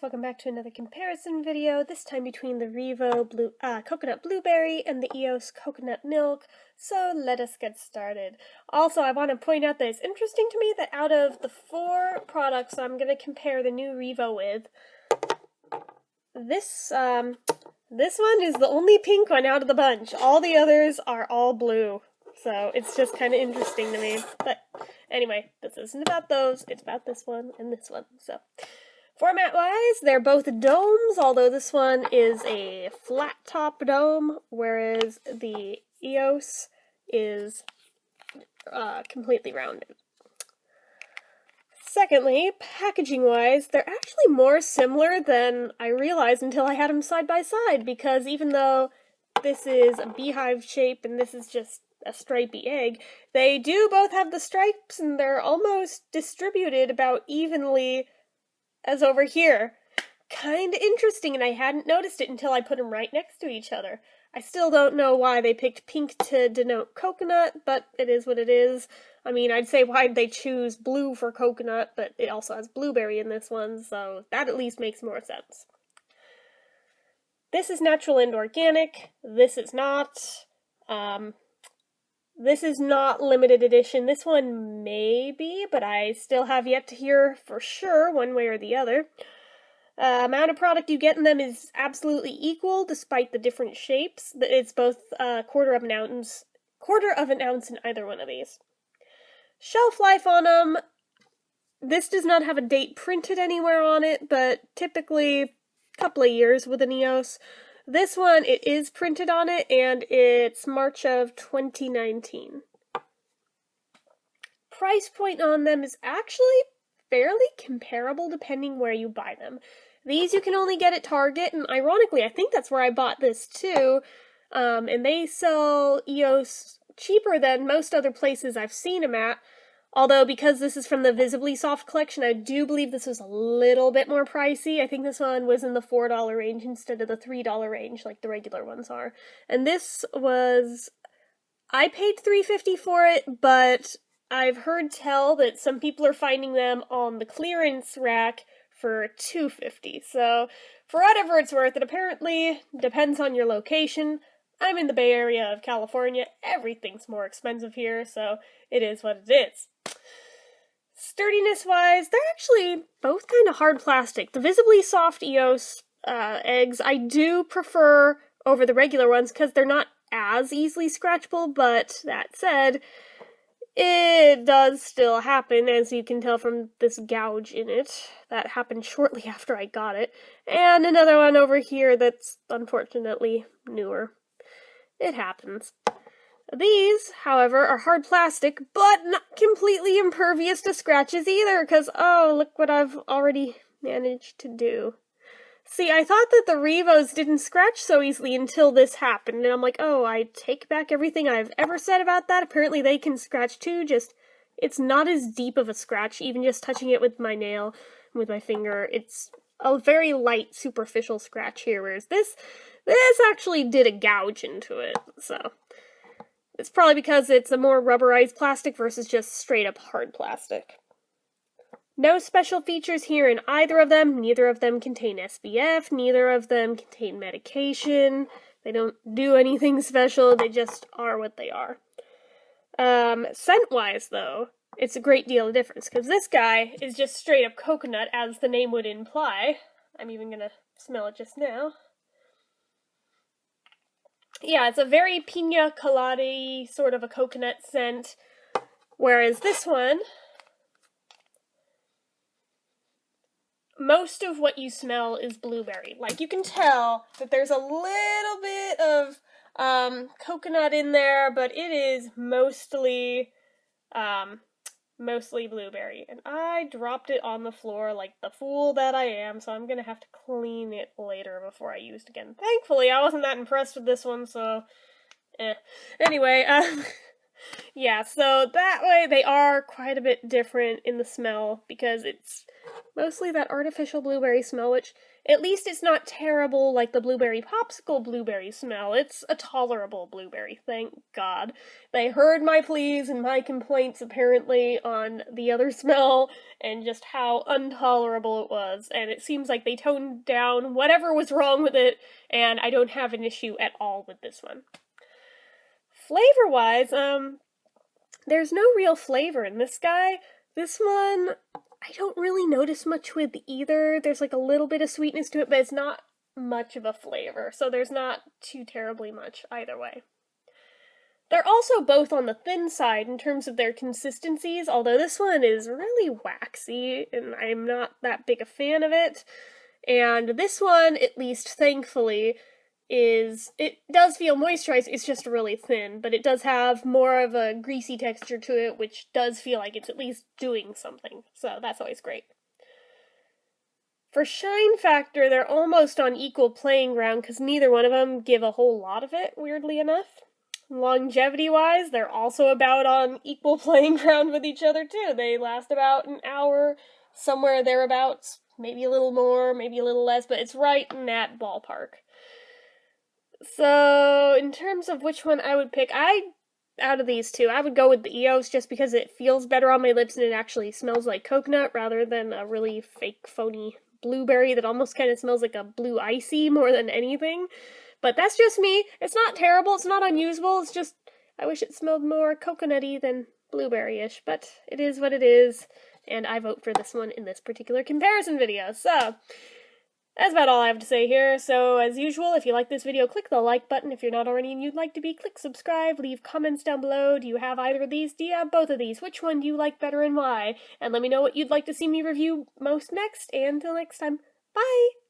welcome back to another comparison video, this time between the REVO Coconut Blueberry and the EOS Coconut Milk, so let us get started. Also, I want to point out that it's interesting to me that out of the 4 products I'm going to compare the new REVO with, this one is the only pink one out of the bunch. All the others are all blue, so it's just kind of interesting to me. But anyway, this isn't about those, it's about this one and this one, so... Format-wise, they're both domes, although this one is a flat-top dome, whereas the EOS is completely rounded. Secondly, packaging-wise, they're actually more similar than I realized until I had them side by side, because even though this is a beehive shape and this is just a stripy egg, they do both have the stripes and they're almost distributed about evenly as over here. Kinda interesting, and I hadn't noticed it until I put them right next to each other. I still don't know why they picked pink to denote coconut, but it is what it is. I mean, I'd say why'd they choose blue for coconut, but it also has blueberry in this one, so that at least makes more sense. This is natural and organic. This is not. This is not limited edition. This one may be, but I still have yet to hear for sure one way or the other. Amount of product you get in them is absolutely equal, despite the different shapes. It's both quarter of an ounce in either one of these. Shelf life on them. This does not have a date printed anywhere on it, but typically a couple of years with an EOS. This one, it is printed on it, and it's March of 2019. Price point on them is actually fairly comparable depending where you buy them. These you can only get at Target, and ironically, I think that's where I bought this too. And they sell EOS cheaper than most other places I've seen them at. Although, because this is from the Visibly Soft collection, I do believe this was a little bit more pricey. I think this one was in the $4 range instead of the $3 range like the regular ones are. And this was... I paid $3.50 for it, but I've heard tell that some people are finding them on the clearance rack for $2.50. So, for whatever it's worth, it apparently depends on your location. I'm in the Bay Area of California. Everything's more expensive here, so it is what it is. Sturdiness-wise, they're actually both kind of hard plastic. The Visibly Soft EOS eggs I do prefer over the regular ones because they're not as easily scratchable, but that said, it does still happen, as you can tell from this gouge in it. That happened shortly after I got it. And another one over here that's unfortunately newer. It happens. These, however, are hard plastic, but not completely impervious to scratches either, because, oh, look what I've already managed to do. See, I thought that the REVOs didn't scratch so easily until this happened, and I'm like, oh, I take back everything I've ever said about that. Apparently they can scratch too, just, it's not as deep of a scratch, even just touching it with my nail, with my finger. It's a very light, superficial scratch here, whereas this actually did a gouge into it, so... It's probably because it's a more rubberized plastic versus just straight-up hard plastic. No special features here in either of them. Neither of them contain SPF. Neither of them contain medication. They don't do anything special. They just are what they are. Scent-wise, though, it's a great deal of difference, because this guy is just straight-up coconut, as the name would imply. I'm even gonna smell it just now. Yeah, it's a very pina colada-y sort of a coconut scent, whereas this one, most of what you smell is blueberry. Like, you can tell that there's a little bit of coconut in there, but it is mostly blueberry. And I dropped it on the floor like the fool that I am, so I'm gonna have to clean it later before I use it again. Thankfully, I wasn't that impressed with this one, so Anyway, yeah, so that way they are quite a bit different in the smell, because it's mostly that artificial blueberry smell, which At least it's not terrible like the blueberry popsicle blueberry smell. It's a tolerable blueberry, thank God. They heard my pleas and my complaints apparently on the other smell and just how intolerable it was, and it seems like they toned down whatever was wrong with it, and I don't have an issue at all with this one. Flavor-wise, there's no real flavor in this guy. This one, I don't really notice much with either. There's like a little bit of sweetness to it, but it's not much of a flavor, so there's not too terribly much either way. They're also both on the thin side in terms of their consistencies, although this one is really waxy, and I'm not that big a fan of it. And this one, at least thankfully, it does feel moisturized, it's just really thin, but it does have more of a greasy texture to it, which does feel like it's at least doing something, so that's always great. For shine factor, they're almost on equal playing ground because neither one of them give a whole lot of it, weirdly enough. Longevity-wise, they're also about on equal playing ground with each other, too. They last about an hour, somewhere thereabouts, maybe a little more, maybe a little less, but it's right in that ballpark. So, in terms of which one I would pick, out of these two, I would go with the EOS just because it feels better on my lips and it actually smells like coconut rather than a really fake, phony blueberry that almost kind of smells like a blue icy more than anything. But that's just me. It's not terrible, it's not unusable, it's just, I wish it smelled more coconutty than blueberry-ish, but it is what it is, and I vote for this one in this particular comparison video. So, that's about all I have to say here. So, as usual, if you like this video, click the like button. If you're not already and you'd like to be, click subscribe. Leave comments down below. Do you have either of these? Do you have both of these? Which one do you like better and why? And let me know what you'd like to see me review most next. And until next time, bye!